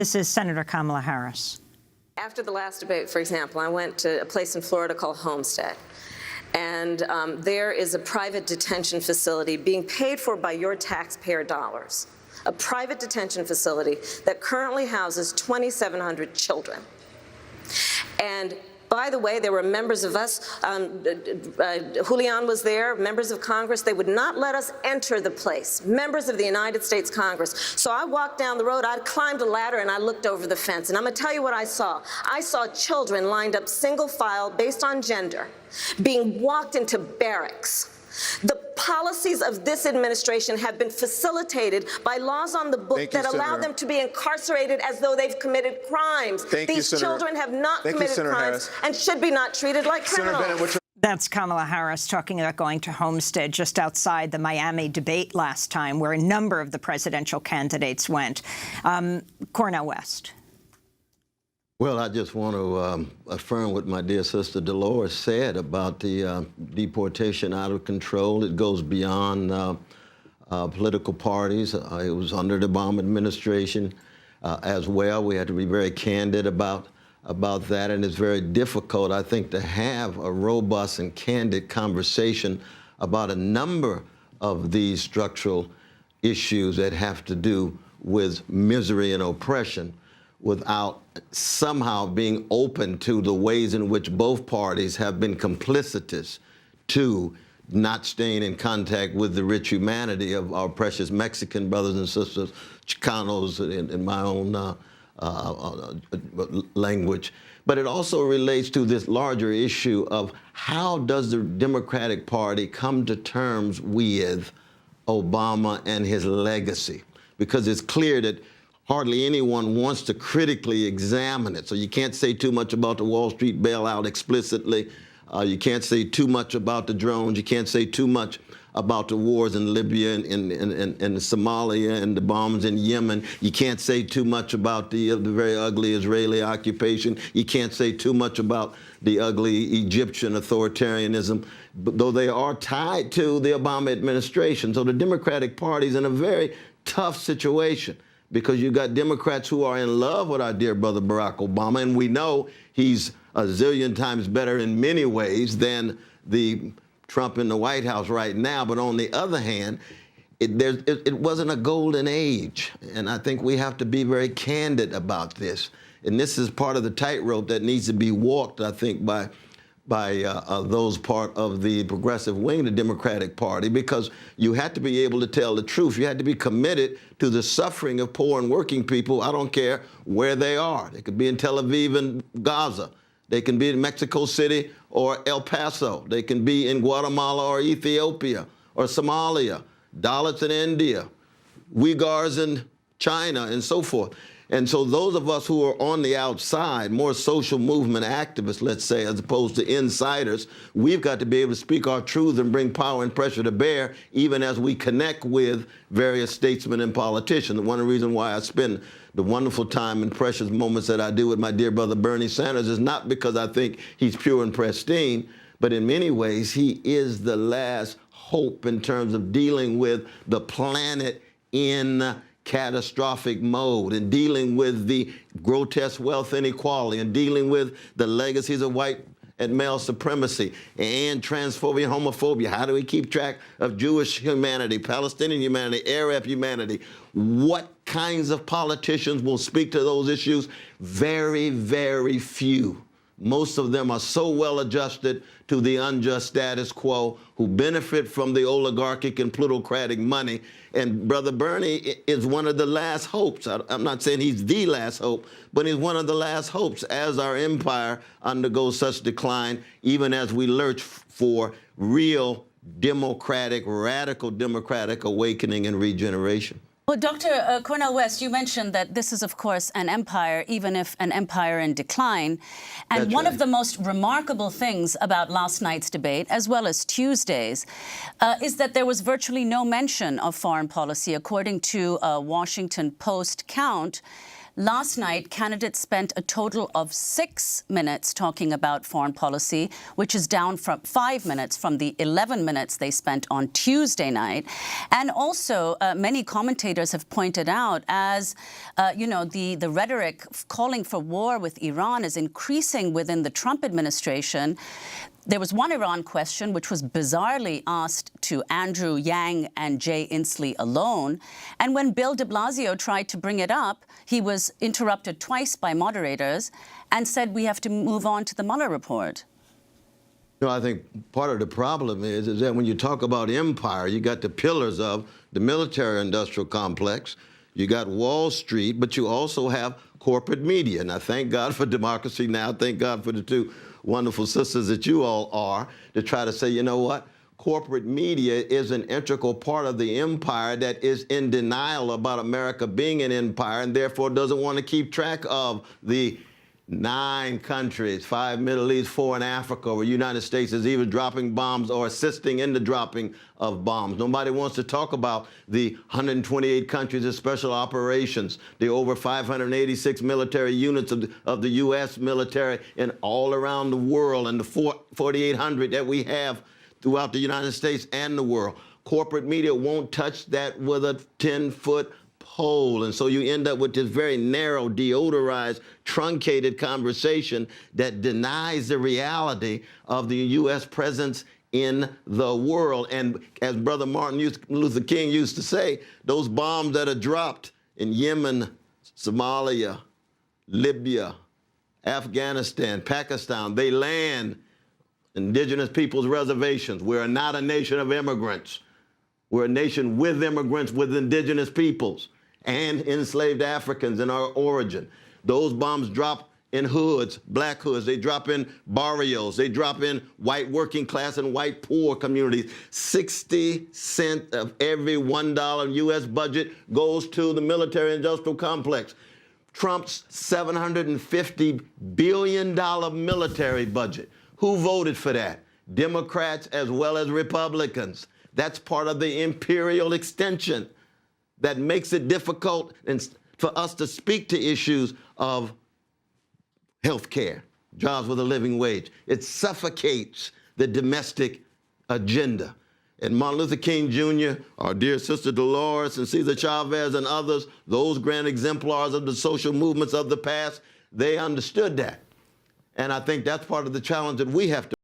This is Senator Kamala Harris. After the last debate, for example, I went to a place in Florida called Homestead. And there is a private detention facility being paid for by your taxpayer dollars. A private detention facility that currently houses 2,700 children. And by the way, there were members of us, Julian was there, members of Congress. They would not let us enter the place, members of the United States Congress. So I walked down the road, I climbed a ladder, and I looked over the fence. And I'm going to tell you what I saw. I saw children lined up single file based on gender, being walked into barracks. The policies of this administration have been facilitated by laws on the book that allow them to be incarcerated as though they've committed crimes. These children have not committed crimes and should be not treated like criminals. That's Kamala Harris talking about going to Homestead just outside the Miami debate last time, where a number of the presidential candidates went. Cornel West. Well, I just want to affirm what my dear sister Dolores said about the deportation out of control. It goes beyond political parties. It was under the Obama administration as well. We had to be very candid about that, and it's very difficult, I think, to have a robust and candid conversation about a number of these structural issues that have to do with misery and oppression without somehow being open to the ways in which both parties have been complicitous to not staying in contact with the rich humanity of our precious Mexican brothers and sisters, Chicanos in my own language. But it also relates to this larger issue of how does the Democratic Party come to terms with Obama and his legacy? Because it's clear that hardly anyone wants to critically examine it. So you can't say too much about the Wall Street bailout explicitly. You can't say too much about the drones. You can't say too much about the wars in Libya and Somalia and the bombs in Yemen. You can't say too much about the very ugly Israeli occupation. You can't say too much about the ugly Egyptian authoritarianism, though they are tied to the Obama administration. So the Democratic Party is in a very tough situation, because you got Democrats who are in love with our dear brother Barack Obama, and we know he's a zillion times better in many ways than the Trump in the White House right now. But on the other hand, it wasn't a golden age, and I think we have to be very candid about this. And this is part of the tightrope that needs to be walked, I think, by those part of the progressive wing of the Democratic Party, because you had to be able to tell the truth. You had to be committed to the suffering of poor and working people. I don't care where they are. They could be in Tel Aviv and Gaza. They can be in Mexico City or El Paso. They can be in Guatemala or Ethiopia or Somalia, Dalits in India, Uyghurs in China, and so forth. And so those of us who are on the outside, more social movement activists, let's say, as opposed to insiders, we've got to be able to speak our truth and bring power and pressure to bear, even as we connect with various statesmen and politicians. One of the reasons why I spend the wonderful time and precious moments that I do with my dear brother Bernie Sanders is not because I think he's pure and pristine, but in many ways he is the last hope in terms of dealing with the planet in catastrophic mode, and dealing with the grotesque wealth inequality, and dealing with the legacies of white and male supremacy and transphobia and homophobia. How do we keep track of Jewish humanity, Palestinian humanity, Arab humanity? What kinds of politicians will speak to those issues? Very, very few. Most of them are so well adjusted to the unjust status quo, who benefit from the oligarchic and plutocratic money. And Brother Bernie is one of the last hopes. I'm not saying he's the last hope, but he's one of the last hopes as our empire undergoes such decline, even as we lurch for real democratic, radical democratic awakening and regeneration. Well, Dr. Cornel West, you mentioned that this is, of course, an empire, even if an empire in decline. And That's one right. of the most remarkable things about last night's debate, as well as Tuesday's, is that there was virtually no mention of foreign policy. According to a Washington Post count, Last night, candidates spent a total of 6 minutes talking about foreign policy, which is down from 5 minutes from the 11 minutes they spent on Tuesday night. And also, many commentators have pointed out, as the rhetoric calling for war with Iran is increasing within the Trump administration. There was one Iran question which was bizarrely asked to Andrew Yang and Jay Inslee alone. And when Bill de Blasio tried to bring it up, he was interrupted twice by moderators and said we have to move on to the Mueller report. I think part of the problem is that when you talk about empire, you got the pillars of the military-industrial complex, you got Wall Street, but you also have corporate media. Now, thank God for democracy now. Thank God for the two wonderful sisters that you all are, to try to say, you know what? Corporate media is an integral part of the empire that is in denial about America being an empire and therefore doesn't want to keep track of the 9 countries, 5 Middle East, 4 in Africa, where the United States is either dropping bombs or assisting in the dropping of bombs. Nobody wants to talk about the 128 countries of special operations, the over 586 military units of the U.S. military and all around the world, and the 4,800 that we have throughout the United States and the world. Corporate media won't touch that with a 10-foot pole. And so you end up with this very narrow, deodorized, truncated conversation that denies the reality of the U.S. presence in the world. And as Brother Martin Luther King used to say, those bombs that are dropped in Yemen, Somalia, Libya, Afghanistan, Pakistan, they land indigenous people's reservations. We're not a nation of immigrants. We're a nation with immigrants, with indigenous peoples and enslaved Africans in our origin. Those bombs drop in hoods, black hoods. They drop in barrios. They drop in white working class and white poor communities. 60 cents of every $1 U.S. budget goes to the military-industrial complex. Trump's $750 billion military budget. Who voted for that? Democrats as well as Republicans. That's part of the imperial extension that makes it difficult for us to speak to issues of health care, jobs with a living wage. It suffocates the domestic agenda. And Martin Luther King Jr., our dear sister Dolores and Cesar Chavez and others, those grand exemplars of the social movements of the past, they understood that. And I think that's part of the challenge that we have to